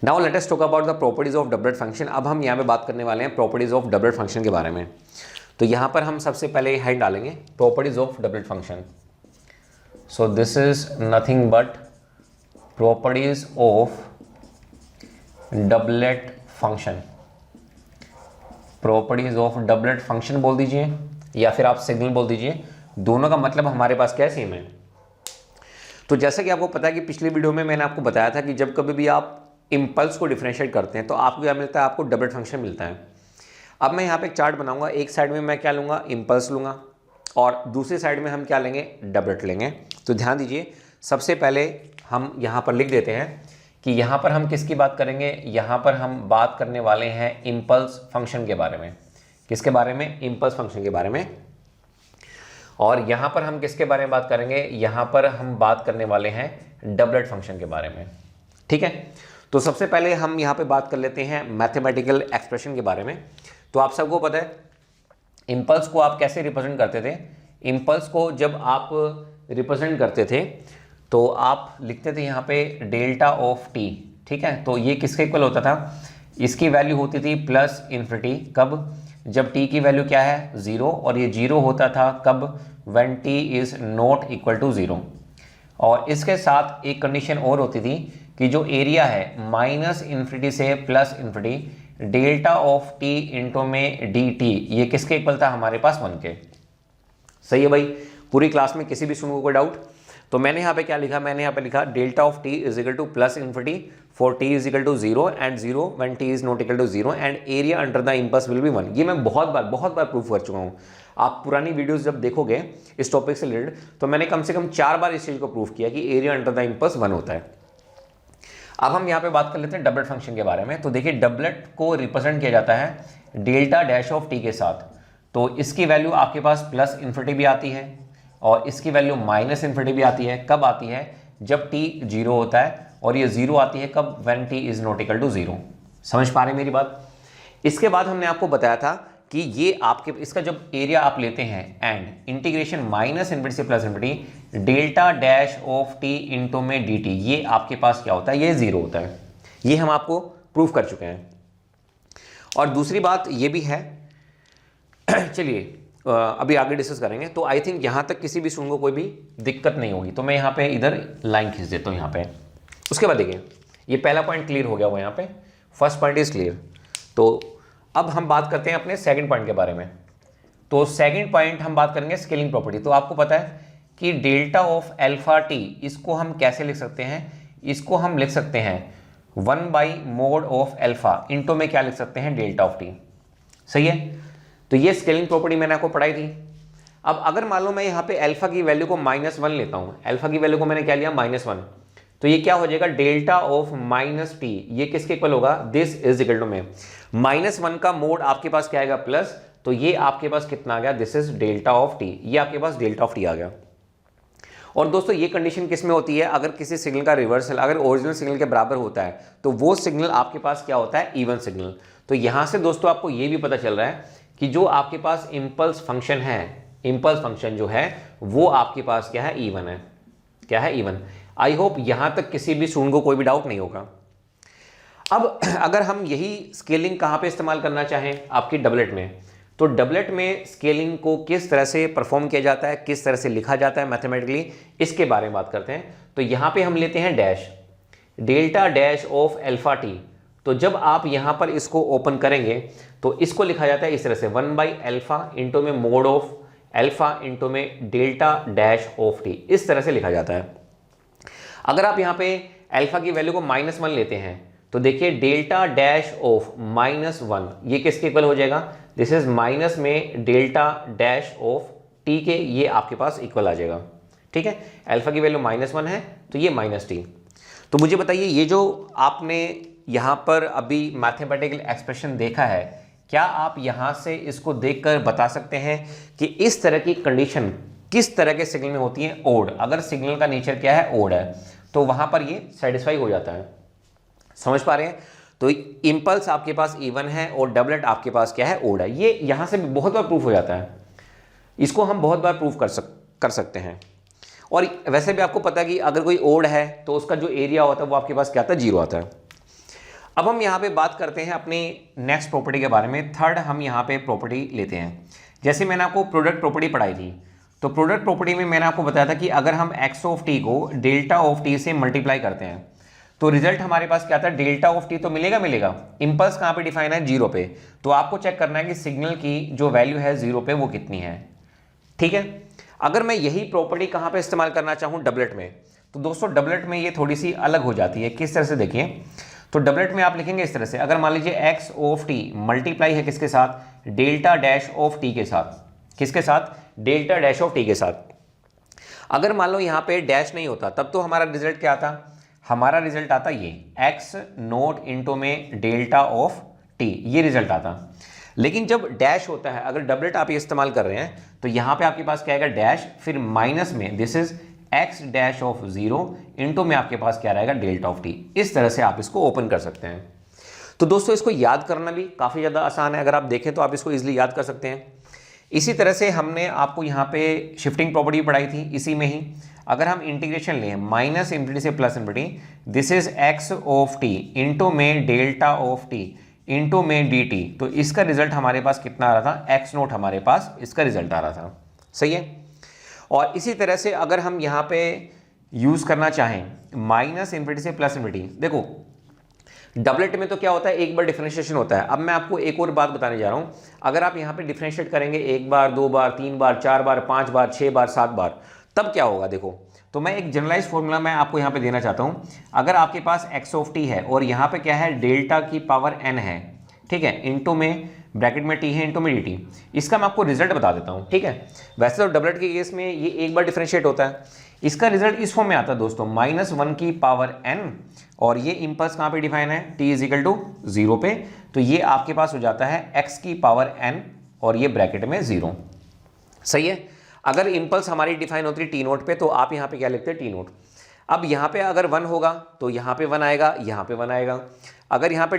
Now let us talk about the properties of doublet function. अब हम यहाँ पे बात करने वाले हैं प्रॉपर्टीज ऑफ डबलेट फंक्शन के बारे में। तो यहाँ पर हम सबसे पहले हेड डालेंगे properties of doublet function. So this is nothing but properties of doublet function. Properties of doublet function बोल दीजिए या फिर आप सिग्नल बोल दीजिए, दोनों का मतलब हमारे पास क्या है, सेम है। तो जैसा कि आपको पता है कि पिछली वीडियो में मैंने आपको बताया था कि जब कभी भी आप इम्पल्स को डिफरेंशिएट करते हैं तो आपको क्या मिलता है, आपको डबलेट फंक्शन मिलता है। अब मैं यहाँ पे एक चार्ट बनाऊंगा, एक साइड में मैं क्या लूँगा, इम्पल्स लूँगा, और दूसरी साइड में हम क्या लेंगे, डबलेट लेंगे। तो ध्यान दीजिए, सबसे पहले हम यहाँ पर लिख देते हैं कि यहाँ पर हम किसकी बात करेंगे, यहाँ पर हम बात करने वाले हैं इम्पल्स फंक्शन के बारे में। किसके बारे में, इम्पल्स फंक्शन के बारे में। और यहाँ पर हम किसके बारे में बात करेंगे, यहाँ पर हम बात करने वाले हैं डबलेट फंक्शन के बारे में। ठीक है, तो सबसे पहले हम यहाँ पे बात कर लेते हैं मैथमेटिकल एक्सप्रेशन के बारे में। तो आप सबको पता है इम्पल्स को आप कैसे रिप्रेजेंट करते थे। इम्पल्स को जब आप रिप्रेजेंट करते थे तो आप लिखते थे यहाँ पे डेल्टा ऑफ टी। ठीक है, तो ये किसके इक्वल होता था, इसकी वैल्यू होती थी प्लस इन्फिनिटी। कब, जब t की वैल्यू क्या है, 0, और ये 0 होता था कब, when t is not equal to 0। और इसके साथ एक कंडीशन और होती थी कि जो एरिया है माइनस इन्फिनिटी से plus infinity, delta of t into में dt, ये किसके इक्वल था, हमारे पास 1 के। सही है भाई, पूरी क्लास में किसी भी स्टूडेंट को कोई डाउट। तो मैंने यहाँ पे क्या लिखा, मैंने यहाँ पे लिखा delta of T is equal to plus infinity for T is equal to 0 and 0 when T is not equal to 0 and area under the impulse will be 1। ये मैं बहुत बार प्रूफ कर चुका हूँ। आप पुरानी वीडियोस जब देखोगे इस टॉपिक से रिलेटेड तो मैंने कम से कम 4 बार इस चीज को प्रूफ किया कि एरिया अंडर द इम्पल्स 1 होता है। अब हम यहाँ पे बात कर लेते हैं डबलेट फंक्शन के बारे में। तो देखिए, डबलेट को रिप्रेजेंट किया जाता है डेल्टा डैश ऑफ टी के साथ। तो इसकी वैल्यू आपके पास प्लस इन्फिनिटी भी आती है और इसकी वैल्यू माइनस इन्फिनिटी भी आती है। कब आती है, जब t 0 होता है, और ये 0 आती है कब, when t is not equal to 0। समझ पा रहे हैं मेरी बात। इसके बाद हमने आपको बताया था कि ये आपके इसका जब एरिया आप लेते हैं एंड इंटीग्रेशन माइनस इन्फिनिटी से plus infinity delta dash of t into में dt, ये आपके पास क्या होता है, ये 0 होता है। ये हम आपको प्रूफ कर चुके हैं। और दूसरी बात ये भी है चलिए अभी आगे डिस्कस करेंगे। तो आई थिंक यहाँ तक किसी भी स्टूडेंट को कोई भी दिक्कत नहीं होगी। तो मैं यहाँ पे इधर लाइन खींच देता हूँ यहाँ पे। उसके बाद देखिए, ये पहला पॉइंट क्लियर हो गया हुआ यहाँ पे, फर्स्ट पॉइंट इज क्लियर। तो अब हम बात करते हैं अपने सेकंड पॉइंट के बारे में। तो सेकंड पॉइंट हम बात करेंगे स्केलिंग प्रॉपर्टी। तो आपको पता है कि डेल्टा ऑफ एल्फा टी, इसको हम कैसे लिख सकते हैं, इसको हम लिख सकते हैं 1/mod ऑफ एल्फा इंटू में क्या लिख सकते हैं, डेल्टा ऑफ टी। सही है, तो ये स्केलिंग प्रॉपर्टी मैंने आपको पढ़ाई थी। अब अगर मान लो मैं यहाँ पे अल्फा की वैल्यू को -1 लेता हूँ, अल्फा की वैल्यू को मैंने क्या लिया, -1, तो ये क्या हो जाएगा, डेल्टा ऑफ माइनस टी, ये किसके इक्वल होगा, दिस इज इक्वल टू में -1 का मोड आपके पास क्या आएगा, प्लस, तो ये आपके पास कितना आ गया, this is delta of T, ये आपके पास डेल्टा ऑफ टी आ गया। और दोस्तों ये कंडीशन किस में होती है, अगर किसी सिग्नल का रिवर्सल अगर ओरिजिनल सिग्नल के बराबर होता है तो वो सिग्नल आपके पास क्या होता है, इवन सिग्नल। तो यहां से दोस्तों आपको ये भी पता चल रहा है कि जो आपके पास इम्पल्स फंक्शन है, इम्पल्स फंक्शन जो है वो आपके पास क्या है, इवन है। क्या है, इवन। आई होप यहां तक किसी भी स्टूडेंट को कोई भी डाउट नहीं होगा। अब अगर हम यही स्केलिंग कहां पे इस्तेमाल करना चाहें, आपकी डबलेट में, तो डबलेट में स्केलिंग को किस तरह से परफॉर्म किया जाता है, किस तरह से लिखा जाता है मैथमेटिकली, इसके बारे में बात करते हैं। तो यहां पे हम लेते हैं dash, delta dash of alpha T. तो जब आप यहां पर इसको ओपन करेंगे तो इसको लिखा जाता है इस तरह से 1/अल्फा इंटू में मोड ऑफ एल्फा इंटू में डेल्टा डैश ऑफ टी, इस तरह से लिखा जाता है। अगर आप यहां पे अल्फा की वैल्यू को -1 लेते हैं तो देखिए डेल्टा डैश ऑफ -1 ये किसके इक्वल हो जाएगा, दिस इज माइनस में डेल्टा डैश ऑफ टी के, ये आपके पास इक्वल आ जाएगा। ठीक है, अल्फा की वैल्यू -1 है तो ये -t। तो मुझे बताइए, ये जो आपने यहाँ पर अभी मैथमेटिकल एक्सप्रेशन देखा है, क्या आप यहाँ से इसको देखकर बता सकते हैं कि इस तरह की कंडीशन किस तरह के सिग्नल में होती है, ओड। अगर सिग्नल का नेचर क्या है, ओड है, तो वहाँ पर ये सेटिस्फाई हो जाता है। समझ पा रहे हैं। तो इंपल्स आपके पास इवन है और डबलेट आपके पास क्या है, ओड है। ये यहाँ से बहुत बार प्रूफ हो जाता है, इसको हम बहुत बार प्रूफ कर सकते हैं। और वैसे भी आपको पता है कि अगर कोई ओड है तो उसका जो एरिया होता है वो आपके पास क्या आता है, 0 आता है। अब हम यहाँ पे बात करते हैं अपनी नेक्स्ट प्रॉपर्टी के बारे में। थर्ड हम यहाँ पे प्रॉपर्टी लेते हैं। जैसे मैंने आपको प्रोडक्ट प्रॉपर्टी पढ़ाई थी, तो प्रोडक्ट प्रॉपर्टी में मैंने आपको बताया था कि अगर हम एक्स ऑफ टी को डेल्टा ऑफ टी से मल्टीप्लाई करते हैं तो रिजल्ट हमारे पास क्या था, डेल्टा ऑफ टी तो मिलेगा। इंपल्स कहाँ पे डिफाइन है, 0 पे। तो आपको चेक करना है कि सिग्नल की जो वैल्यू है 0 पे वो कितनी है। ठीक है, अगर मैं यही प्रॉपर्टी कहाँ पे इस्तेमाल करना चाहूँ, डबलेट में, तो दोस्तों डबलेट में ये थोड़ी सी अलग हो जाती है। किस तरह से देखिए, तो डबलेट में आप लिखेंगे इस तरह से, अगर मान लीजिए एक्स ऑफ टी मल्टीप्लाई है किसके साथ, डेल्टा डैश ऑफ टी के साथ। किसके साथ, डेल्टा डैश ऑफ टी के साथ। अगर मान लो यहाँ पे डैश नहीं होता तब तो हमारा रिजल्ट क्या आता, हमारा रिजल्ट आता ये एक्स नोट इंटू में डेल्टा ऑफ टी, ये रिजल्ट आता। लेकिन जब डैश होता है, अगर डबलेट आप ये इस्तेमाल कर रहे हैं तो यहाँ पे आपके पास क्या आएगा, डैश, फिर माइनस में this is x dash of 0 into में आपके पास क्या रहेगा, डेल्टा ऑफ टी। इस तरह से आप इसको ओपन कर सकते हैं। तो दोस्तों इसको याद करना भी काफ़ी ज़्यादा आसान है। अगर आप देखें तो आप इसको ईजिली याद कर सकते हैं। इसी तरह से हमने आपको यहाँ पे शिफ्टिंग प्रॉपर्टी पढ़ाई थी इसी में ही। अगर हम इंटीग्रेशन लें माइनस इंफिनिटी से plus infinity, this is x of T into में डेल्टा ऑफ टी इंटू में डी टी, तो इसका रिजल्ट हमारे पास कितना आ रहा था, एक्स नोट हमारे पास इसका रिजल्ट आ रहा था। सही है। और इसी तरह से अगर हम यहाँ पे यूज़ करना चाहें माइनस इंफिनिटी से प्लस इंफिनिटी, देखो डबलेट में तो क्या होता है, एक बार डिफरेंशिएशन होता है। अब मैं आपको एक और बात बताने जा रहा हूँ, अगर आप यहाँ पे डिफरेंशिएट करेंगे 1 बार 2 बार 3 बार 4 बार 5 बार 6 बार 7 बार, तब क्या होगा देखो। तो मैं एक जनरलाइज फॉर्मूला मैं आपको यहाँ पे देना चाहता हूँ। अगर आपके पास एक्स ऑफ टी है और यहाँ पे क्या है, डेल्टा की पावर n है, ठीक है, इंटू में ब्रैकेट में टी है इंटू में डी टी, इसका मैं आपको रिजल्ट बता देता हूँ। ठीक है, वैसे तो डबलेट के केस में ये एक बार डिफरेंशिएट होता है, इसका रिजल्ट इस फॉर्म में आता है दोस्तों, -1 की पावर n, और ये इंपल्स कहाँ पे डिफाइन है, t इज इक्वल टू 0 पे, तो ये आपके पास हो जाता है x की पावर n और ये ब्रैकेट में 0। सही है। अगर इंपल्स हमारी डिफाइन होती है टी नोट पे, तो आप यहाँ पे क्या लिखते हैं, टी नोट। अब यहाँ पे अगर 1 होगा तो यहाँ पे 1 आएगा, यहाँ पे 1 आएगा। अगर यहाँ पे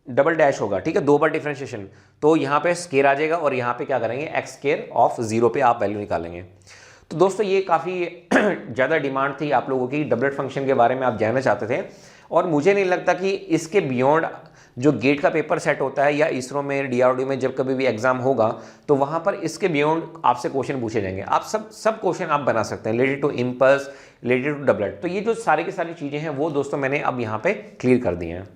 डबल डैश होगा, ठीक है, 2 बार डिफरेंशिएशन, तो यहाँ पे स्केयर आ जाएगा और यहाँ पे क्या करेंगे, एक्स स्केयर ऑफ 0 पे आप वैल्यू निकालेंगे। तो दोस्तों ये काफ़ी ज़्यादा डिमांड थी आप लोगों की, डबलेट फंक्शन के बारे में आप जानना चाहते थे, और मुझे नहीं लगता कि इसके बियॉन्ड जो गेट का पेपर सेट होता है या इसरो में DRDO में जब कभी भी एग्जाम होगा तो वहाँ पर इसके बियॉन्ड आपसे क्वेश्चन पूछे जाएंगे। आप सब क्वेश्चन आप बना सकते हैं related to impulse, related to doublet. तो ये जो सारी की सारी चीज़ें हैं वो दोस्तों मैंने अब यहाँ पे क्लियर कर दी हैं।